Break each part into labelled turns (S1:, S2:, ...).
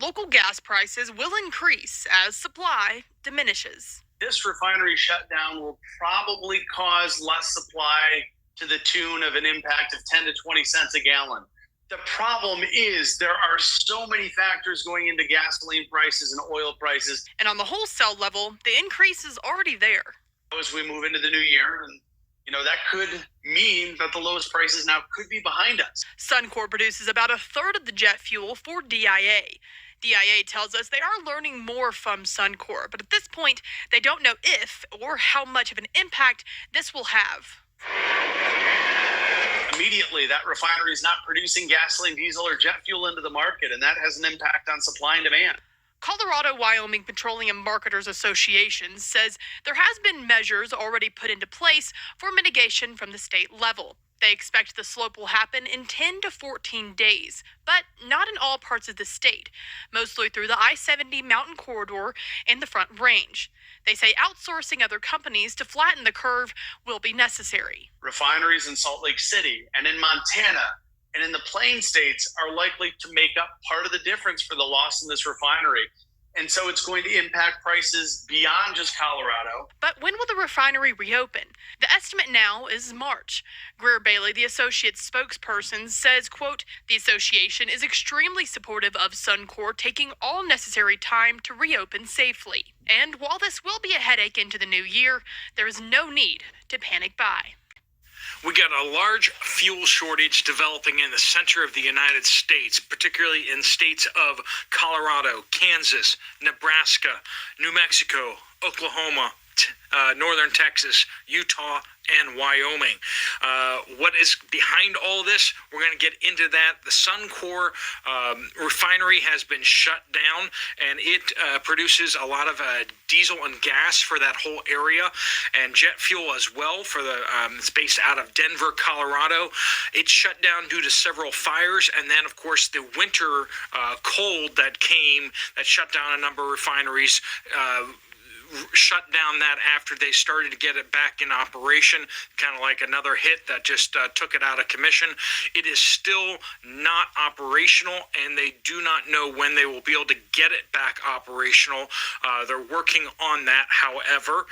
S1: Local gas prices will increase as supply diminishes.
S2: This refinery shutdown will probably cause less supply to the tune of an impact of 10 to 20 cents a gallon. The problem is there are so many factors going into gasoline prices and oil prices.
S1: And on the wholesale level, the increase is already there.
S2: As we move into the new year, and that could mean that the lowest prices now could be behind us.
S1: Suncor produces about a third of the jet fuel for DIA. DIA tells us they are learning more from Suncor, but at this point, they don't know if or how much of an impact this will have.
S2: Immediately, that refinery is not producing gasoline, diesel, or jet fuel into the market, and that has an impact on supply and demand.
S1: Colorado-Wyoming Petroleum Marketers Association says there has been measures already put into place for mitigation from the state level. They expect the slope will happen in 10 to 14 days, but not in all parts of the state, mostly through the I-70 mountain corridor and the Front Range. They say outsourcing other companies to flatten the curve will be necessary.
S2: Refineries in Salt Lake City and in Montana and in the Plain States are likely to make up part of the difference for the loss in this refinery. And so it's going to impact prices beyond just Colorado.
S1: But when will the refinery reopen? The estimate now is March. Greer Bailey, the Associate's spokesperson, says, quote, the association is extremely supportive of Suncor taking all necessary time to reopen safely. And while this will be a headache into the new year, there is no need to panic buy.
S3: We got a large fuel shortage developing in the center of the United States, particularly in states of Colorado, Kansas, Nebraska, New Mexico, Oklahoma, northern Texas, Utah, and Wyoming. What is behind all this? We're going to get into that. The Suncor refinery has been shut down, and it produces a lot of diesel and gas for that whole area, and jet fuel as well. For the it's based out of Denver, Colorado. It's shut down due to several fires, and then of course the winter cold that came that shut down a number of refineries. Shut down that after they started to get it back in operation, kind of like another hit that just took it out of commission. It is still not operational, and they do not know when they will be able to get it back operational. They're working on that, however.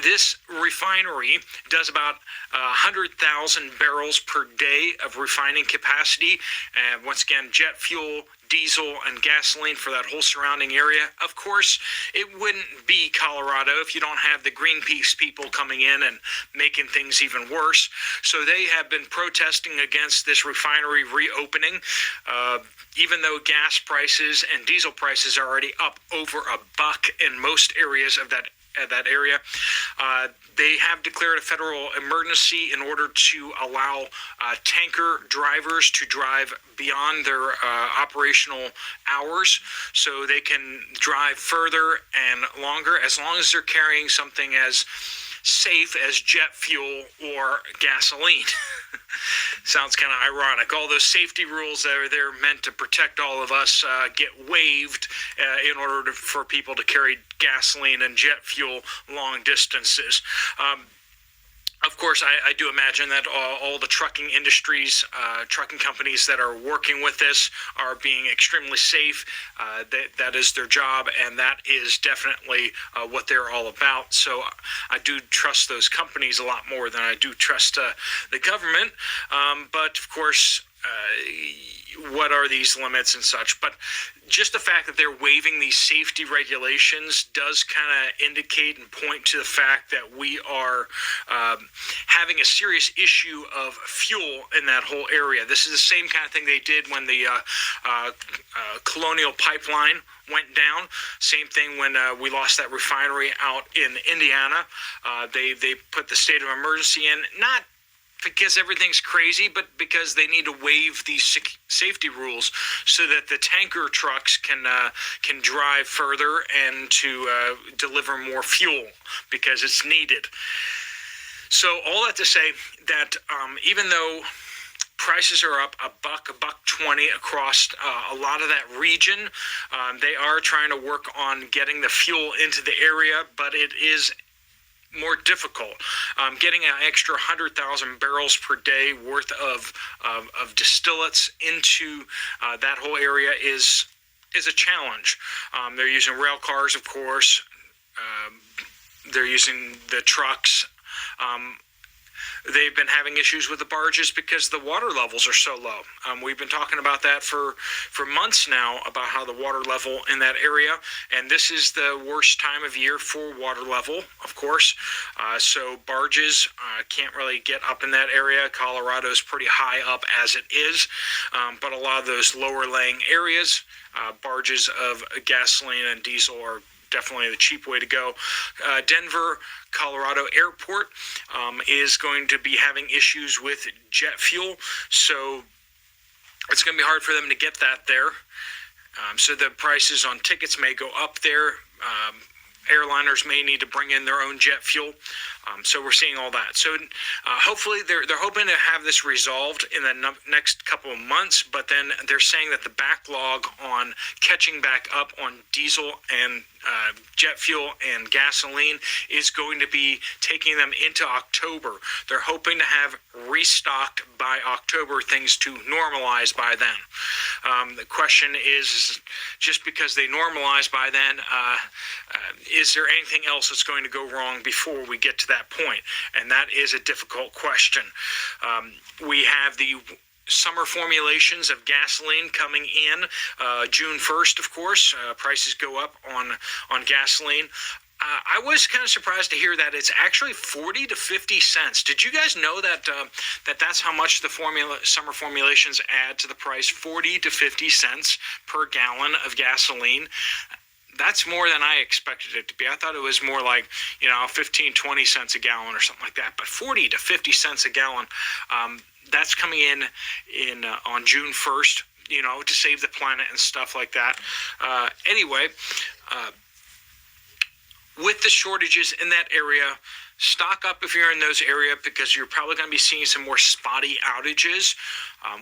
S3: This refinery does about 100,000 barrels per day of refining capacity. And once again, jet fuel, diesel, and gasoline for that whole surrounding area. Of course, it wouldn't be Colorado if you don't have the Greenpeace people coming in and making things even worse. So they have been protesting against this refinery reopening, even though gas prices and diesel prices are already up over $1 in most areas of that area. They have declared a federal emergency in order to allow tanker drivers to drive beyond their operational hours, so they can drive further and longer, as long as they're carrying something as safe as jet fuel or gasoline. Sounds kind of ironic. All those safety rules that are there meant to protect all of us get waived in order for people to carry gasoline and jet fuel long distances. Of course, I do imagine that all the trucking industries, trucking companies that are working with this are being extremely safe. That is their job, and that is definitely what they're all about. So I do trust those companies a lot more than I do trust the government. But of course, what are these limits and such? But just the fact that they're waiving these safety regulations does kind of indicate and point to the fact that we are having a serious issue of fuel in that whole area. This is the same kind of thing they did when the Colonial Pipeline went down. Same thing when we lost that refinery out in Indiana. They put the state of emergency in, not because everything's crazy, but because they need to waive these safety rules so that the tanker trucks can drive further and to deliver more fuel because it's needed. So all that to say that even though prices are up $1.20 across a lot of that region, they are trying to work on getting the fuel into the area, but it is more difficult. Getting an extra 100,000 barrels per day worth of distillates into that whole area is is a challenge. They're using rail cars, of course. They're using the trucks. They've been having issues with the barges because the water levels are so low. We've been talking about that for months now, about how the water level in that area, and this is the worst time of year for water level, of course. So barges can't really get up in that area. Colorado's pretty high up as it is, but a lot of those lower laying areas, barges of gasoline and diesel are definitely the cheap way to go. Denver, Colorado Airport is going to be having issues with jet fuel, so it's going to be hard for them to get that there. So the prices on tickets may go up there. Airliners may need to bring in their own jet fuel. So we're seeing all that. So hopefully they're hoping to have this resolved in the next couple of months, but then they're saying that the backlog on catching back up on diesel and jet fuel and gasoline is going to be taking them into October. They're hoping to have restocked by October, things to normalize by then. The question is, just because they normalize by then, is there anything else that's going to go wrong before we get to that point? And that is a difficult question. We have the summer formulations of gasoline coming in June 1st, of course. Prices go up on gasoline. I was kind of surprised to hear that it's actually 40 to 50 cents. Did you guys know that that's how much the summer formulations add to the price? 40 to 50 cents per gallon of gasoline. That's more than I expected it to be. I thought it was more like, 15, 20 cents a gallon or something like that. But 40 to 50 cents a gallon, that's coming in on June 1st, to save the planet and stuff like that. Anyway, with the shortages in that area, stock up if you're in those areas, because you're probably going to be seeing some more spotty outages.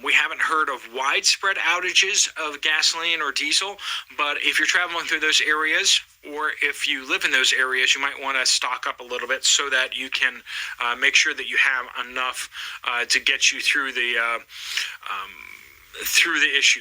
S3: We haven't heard of widespread outages of gasoline or diesel, but if you're traveling through those areas, or if you live in those areas, you might want to stock up a little bit so that you can make sure that you have enough to get you through the issue.